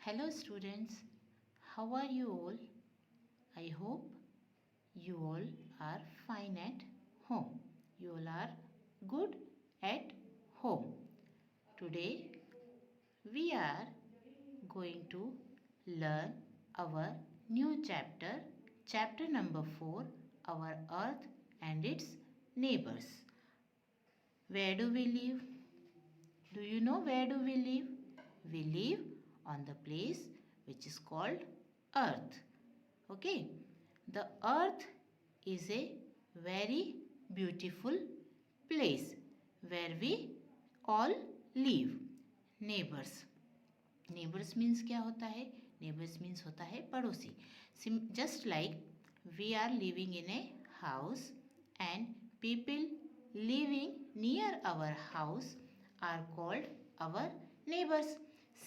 Hello students, how are you all? I hope you all are fine at home. You all are good at home. Today we are going to learn our new chapter, chapter number 4, our earth and its neighbors. Where do we live? Do you know where do we live? We live on the place which is called earth. Okay. The earth is a very beautiful place where we all live. Neighbors. Neighbors means क्या होता है? Neighbors means होता है पड़ोसी. Just like we are living in a house and people living near our house are called our neighbors.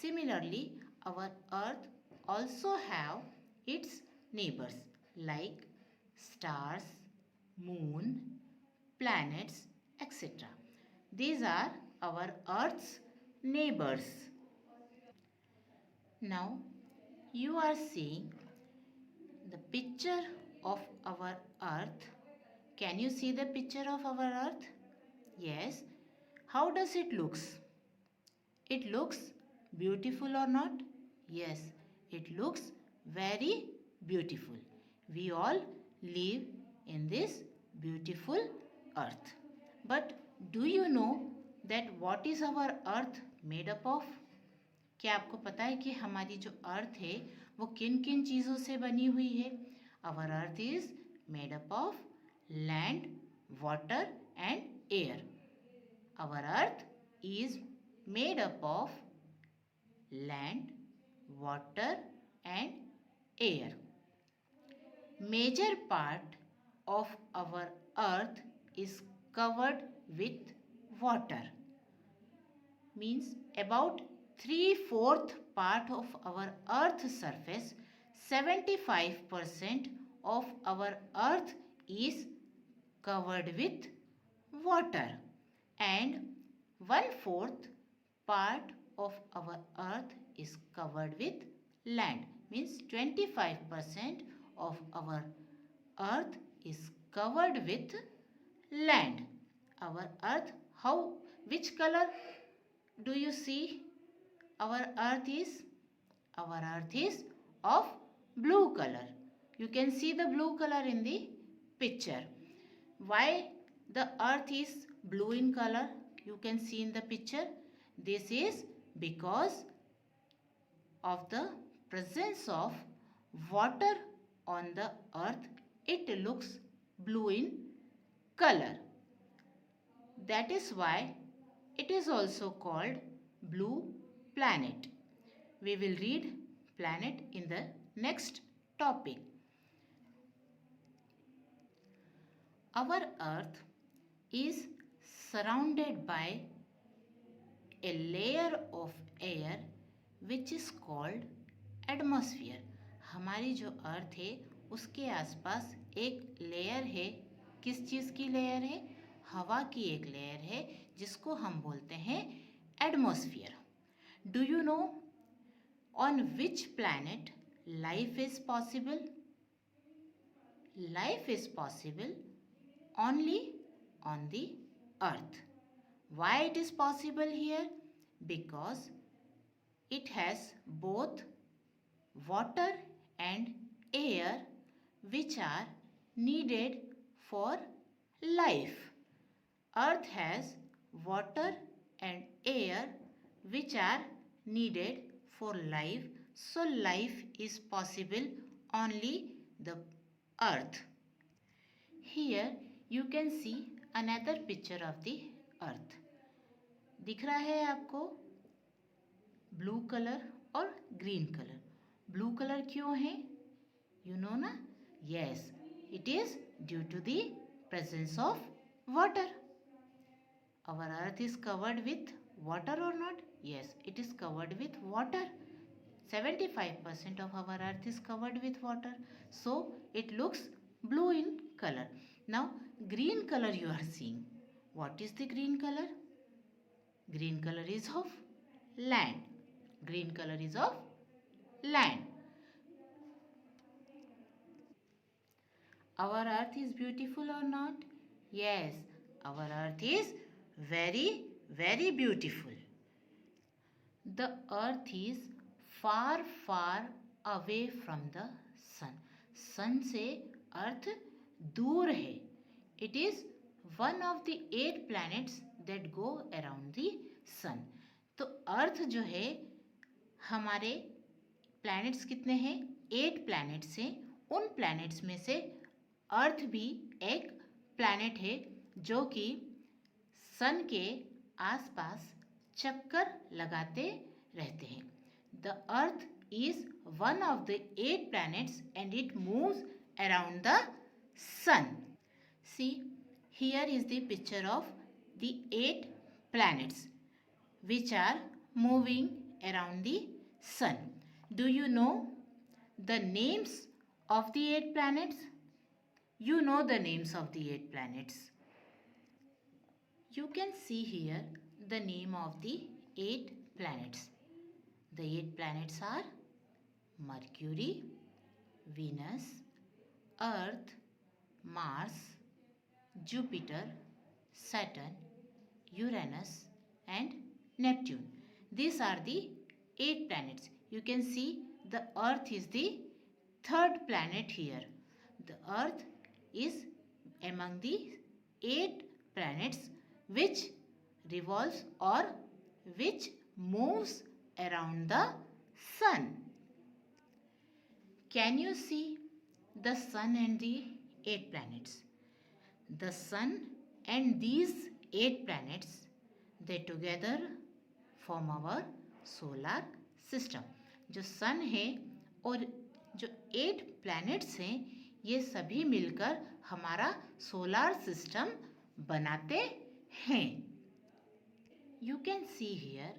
Similarly, our earth also have its neighbors like stars, moon, planets, etc. These are our earth's neighbors. Now you are seeing the picture of our earth. Can you see the picture of our earth? Yes. How does it looks? It looks beautiful or not? Yes, it looks very beautiful. We all live in this beautiful earth. But do you know that what is our earth made up of? क्या आपको पता है कि हमारी जो अर्थ है वो किन किन चीज़ों से बनी हुई है? Our earth is made up of land, water and air. Our earth is made up of land, water and air. Major part of our earth is covered with water. Means about 3/4 part of our earth surface, 75% of our earth is covered with water and 1/4 part of our earth is covered with land. Means 25% of our earth is covered with land. Our earth, which color do you see our earth is? Our earth is of blue color. You can see the blue color in the picture. Why the earth is blue in color? You can see in the picture. This is because of the presence of water on the earth. It looks blue in color. That is why it is also called blue planet. We will read planet in the next topic. Our earth is surrounded by a layer of air which is called atmosphere. हमारी जो अर्थ है उसके आसपास एक layer है. किस चीज़ की layer है? हवा की एक लेयर है जिसको हम बोलते हैं atmosphere. Do you know on which planet life is possible? Life is possible only on the earth. Why it is possible here? Because it has both water and air which are needed for life. Earth has water and air which are needed for life. So life is possible only the earth. Here you can see another picture of the earth. दिख रहा है आपको blue colour और green colour. Blue colour क्यों है? You know ना? Yes, it is due to the presence of water. Our earth is covered with water or not? Yes, it is covered with water. 75% of our earth is covered with water. So it looks blue in color. Now green color you are seeing. What is the green color? Green color is of land. Green color is of land. Our earth is beautiful or not? Yes, our earth is very, very beautiful. The earth is far, far away from the sun. Sun से अर्थ दूर है. It is one of the 8 planets that go around the sun. तो अर्थ जो है, हमारे planets कितने हैं? 8 planets हैं. उन प्लैनेट्स में से अर्थ भी एक प्लैनेट है जो कि सन के आसपास चक्कर लगाते रहते हैं. The earth is one of the 8 planets and it moves around the sun. See, here is the picture of the 8 planets which are moving around the sun. Do you know the names of the 8 planets? You know the names of the 8 planets. You can see here the name of the 8 planets. The 8 planets are Mercury, Venus, Earth, Mars, Jupiter, Saturn, Uranus and Neptune. These are the 8 planets. You can see the Earth is the third planet here. The Earth is among the 8 planets which revolves or which moves around the sun. Can you see the sun and the 8 planets? The sun and these 8 planets, they together form our solar system. जो sun है और जो 8 planets हैं, ये सभी मिलकर हमारा solar system बनाते हैं. You can see here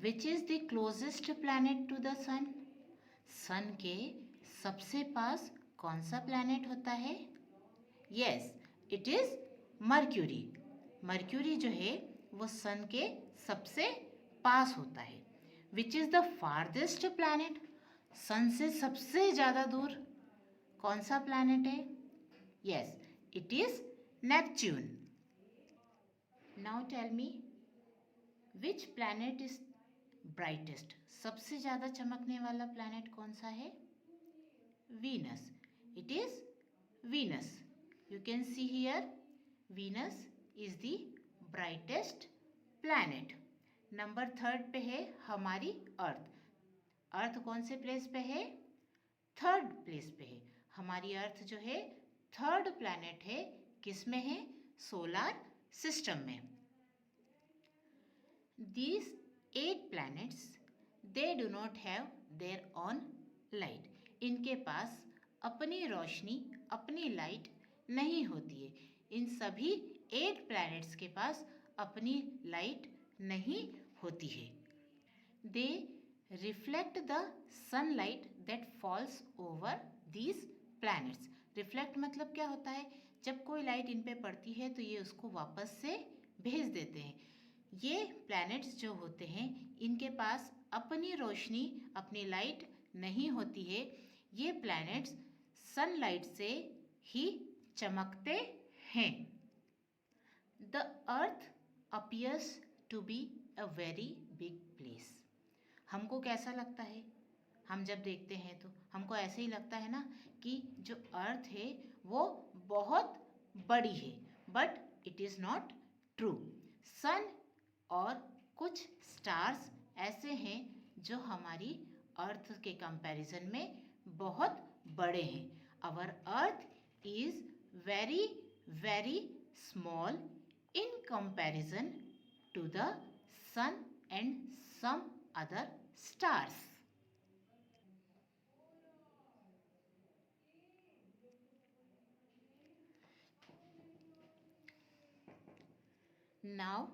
which is the closest planet to the sun. सन के सबसे पास कौन सा प्लैनेट होता है? Yes, it is Mercury. Mercury जो है वो सन के सबसे पास होता है. Which is the farthest planet? Sun से सबसे ज़्यादा दूर कौन सा प्लैनेट है? Yes, it is Neptune. Now tell me which planet is brightest? सबसे ज़्यादा चमकने वाला प्लैनेट कौन सा है? Venus. It is Venus. You can see here Venus is the brightest planet. Number 3 पे है हमारी अर्थ. अर्थ कौन से प्लेस पे है? 3rd प्लेस पे है. हमारी अर्थ जो है 3rd प्लैनेट है. किस में है? सोलर सिस्टम में. These 8 planets, they do not have their own light. इनके पास अपनी रोशनी, अपनी लाइट नहीं होती है. इन सभी 8 planets के पास अपनी लाइट नहीं होती है. They reflect the sunlight that falls over these planets. Reflect मतलब क्या होता है? जब कोई लाइट इन पे पड़ती है तो ये उसको वापस से भेज देते हैं. ये प्लैनेट्स जो होते हैं इनके पास अपनी रोशनी, अपनी लाइट नहीं होती है. ये प्लैनेट्स सनलाइट से ही चमकते हैं. The earth appears to be a very big place. हमको कैसा लगता है? हम जब देखते हैं तो हमको ऐसे ही लगता है ना कि जो अर्थ है वो बहुत बड़ी है. But it is not true. Sun और कुछ स्टार्स ऐसे हैं जो हमारी अर्थ के कंपैरिजन में बहुत बड़े हैं. Our earth is very very small in comparison to the sun and some other stars. Now,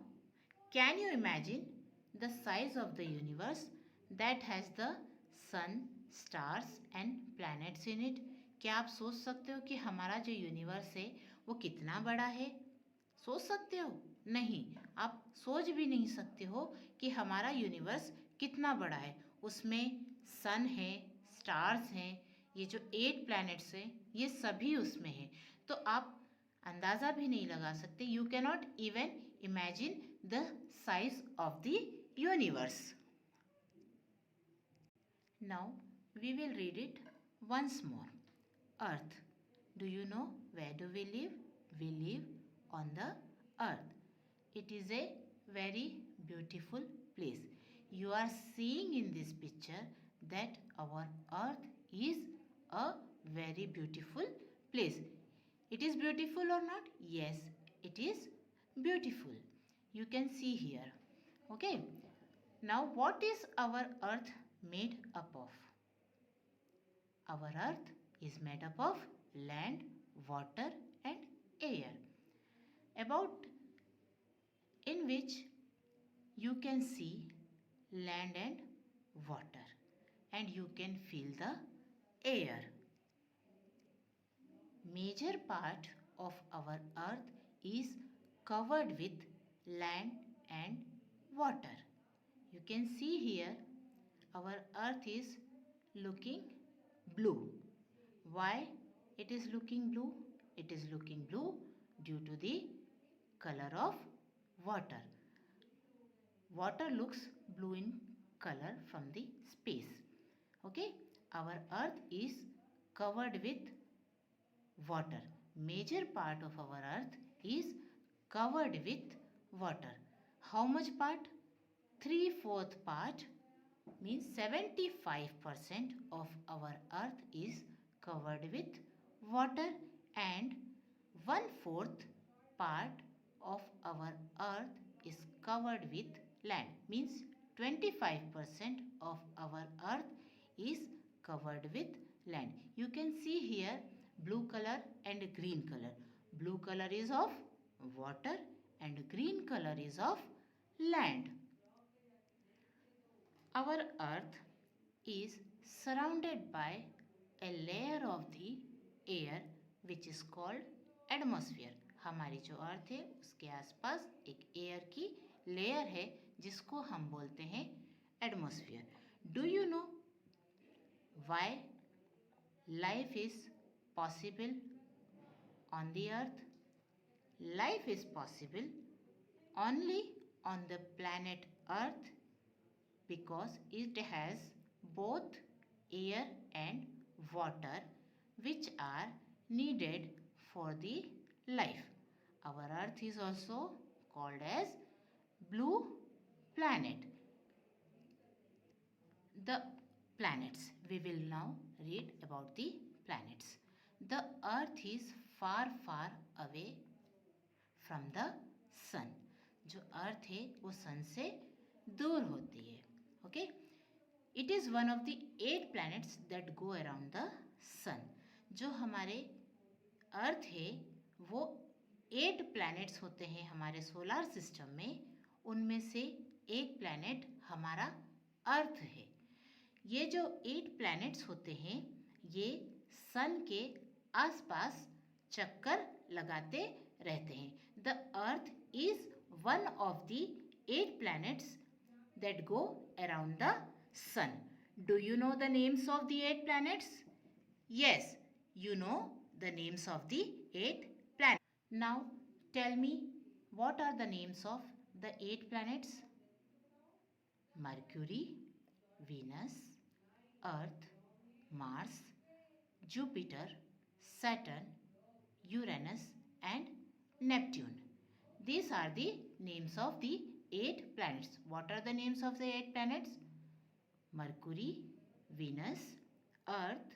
can you imagine the size of the universe that has the sun, stars and planets in it? क्या आप सोच सकते हो कि हमारा जो universe है वो कितना बड़ा है? सोच सकते हो? नहीं, आप सोच भी नहीं सकते हो कि हमारा यूनिवर्स कितना बड़ा है. उसमें सन है, स्टार्स हैं, ये जो 8 प्लैनेट्स हैं ये सभी उसमें हैं। तो आप अंदाज़ा भी नहीं लगा सकते, you cannot even imagine the size of the universe. Now we will read it once more. Earth. Do you know where do we live? We live on the earth. It is a very beautiful place. You are seeing in this picture that our earth is a very beautiful place. It is beautiful or not? Yes, it is beautiful. You can see here. Okay. Now what is our earth made up of? Our earth is made up of land, water and air. About in which you can see land and water and you can feel the air. Major part of our earth is covered with land and water. You can see here our earth is looking blue. Why it is looking blue? It is looking blue due to the color of water. Water looks blue in color from the space. Okay, our earth is covered with water. Major part of our earth is covered with water. How much part? 3/4 part, means 75% of our earth is covered with water and 1/4 part of our earth is covered with land, means 25% of our earth is covered with land. You can see here blue color and green color. Blue color is of water and green color is of land. Our earth is surrounded by a layer of the air which is called atmosphere. हमारी जो अर्थ है उसके आसपास एक air की layer है जिसको हम बोलते हैं atmosphere. Do you know why life is possible on the earth? Life is possible only on the planet Earth because it has both air and water which are needed for the life. Our earth is also called as blue planet. The planets. We will now read about the planets. The earth is far far away from the sun. जो अर्थ है वो सन से दूर होती है. Okay, it is one of the 8 planets that go around the sun. जो हमारे अर्थ है वो 8 प्लैनेट्स होते हैं हमारे सोलार सिस्टम में. उनमें से एक प्लैनेट हमारा अर्थ है. ये जो 8 प्लैनेट्स होते हैं ये सन के आसपास चक्कर लगाते रहते हैं. The earth is one of the 8 planets that go around the sun. Do you know the names of the 8 planets? Yes, you know the names of the 8 planets. Now tell me, what are the names of the 8 planets? Mercury, Venus, Earth, Mars, Jupiter, Saturn, Uranus and Neptune. These are the names of the 8 planets. What are the names of the 8 planets? Mercury, Venus, Earth,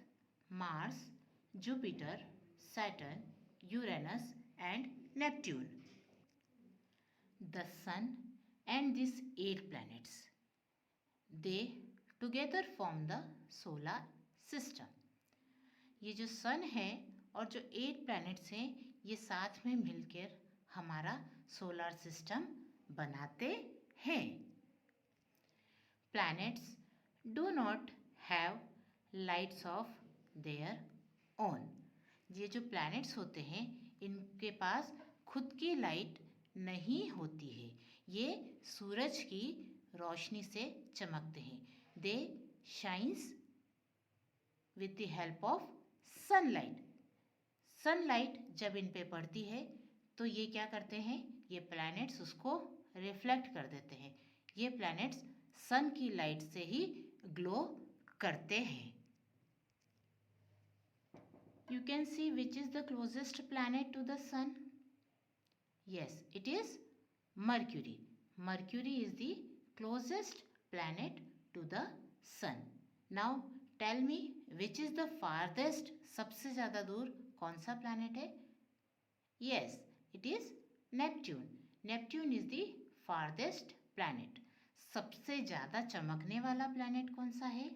Mars, Jupiter, Saturn, Uranus and Neptune. The Sun and these 8 planets, they together form the solar system. ये जो सन है और जो 8 planets हैं ये साथ में मिलकर हमारा सोलर सिस्टम बनाते हैं. Planets do not have lights of their own. ये जो प्लैनेट्स होते हैं इनके पास खुद की लाइट नहीं होती है. ये सूरज की रोशनी से चमकते हैं. they shines with the help of sunlight. Sunlight जब इन पे पड़ती है तो ये क्या करते हैं, ये प्लैनेट्स उसको रिफ्लेक्ट कर देते हैं. ये प्लैनेट्स सन की लाइट से ही ग्लो करते हैं. You can see which is the closest planet to the sun. Yes, it is Mercury. Mercury is the closest planet to the sun. Now tell me which is the farthest, सबसे ज़्यादा दूर कौन सा planet है? Yes, it is Neptune. Neptune is the farthest planet. सबसे ज़्यादा चमकने वाला planet कौन सा है?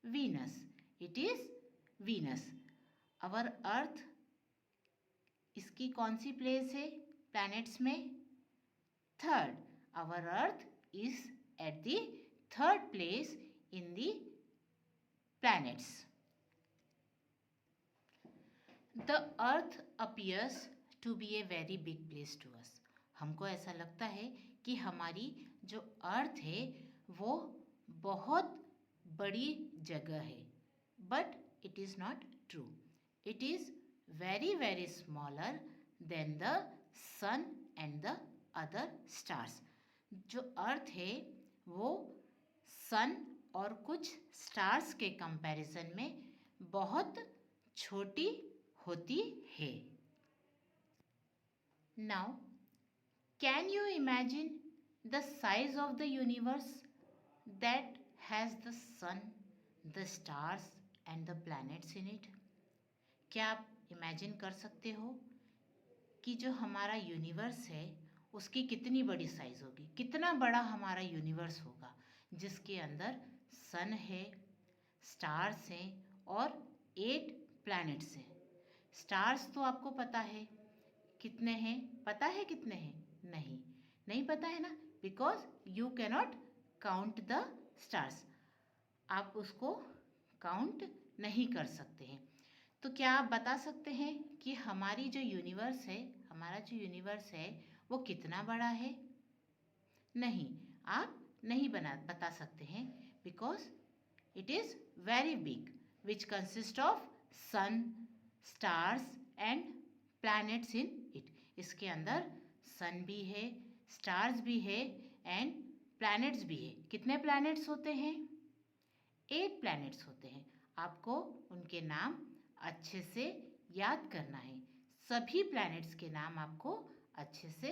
Venus. It is Venus. Our Earth, इसकी कौन सी प्लेस है प्लैनेट्स में? Third. Our Earth is at the third place in the planets. The Earth appears to be a very big place to us. हमको ऐसा लगता है कि हमारी जो अर्थ है वो बहुत बड़ी जगह है. But it is not true. It is very very smaller than the sun and the other stars. जो अर्थ है वो सन और कुछ स्टार्स के कंपैरिजन में बहुत छोटी होती है. Now, can you imagine the size of the universe that has the sun, the stars and the planets in it? क्या आप इमेजिन कर सकते हो कि जो हमारा यूनिवर्स है उसकी कितनी बड़ी साइज होगी, कितना बड़ा हमारा यूनिवर्स होगा जिसके अंदर सन है, स्टार्स हैं और 8 प्लैनेट्स हैं. स्टार्स तो आपको पता है कितने हैं, पता है कितने हैं? नहीं पता है ना, because you cannot count the stars. आप उसको काउंट नहीं कर सकते हैं. तो क्या आप बता सकते हैं कि हमारी जो यूनिवर्स है, हमारा जो यूनिवर्स है वो कितना बड़ा है? नहीं, आप नहीं बता सकते हैं because it is very big which consist of sun, stars and planets in it. इसके अंदर सन भी है, स्टार्स भी है एंड प्लैनेट्स भी है. कितने प्लैनेट्स होते हैं? 8 प्लैनेट्स होते हैं. आपको उनके नाम अच्छे से याद करना है. सभी प्लैनेट्स के नाम आपको अच्छे से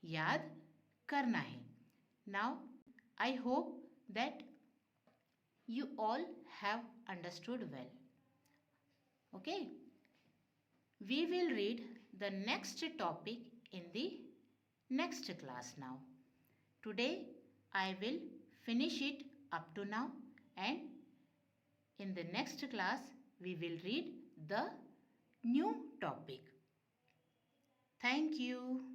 याद करना है. Now I hope that you all have understood well. Okay, we will read the next topic in the next class. Now today I will finish it up to now, and in the next class we will read the new topic. Thank you.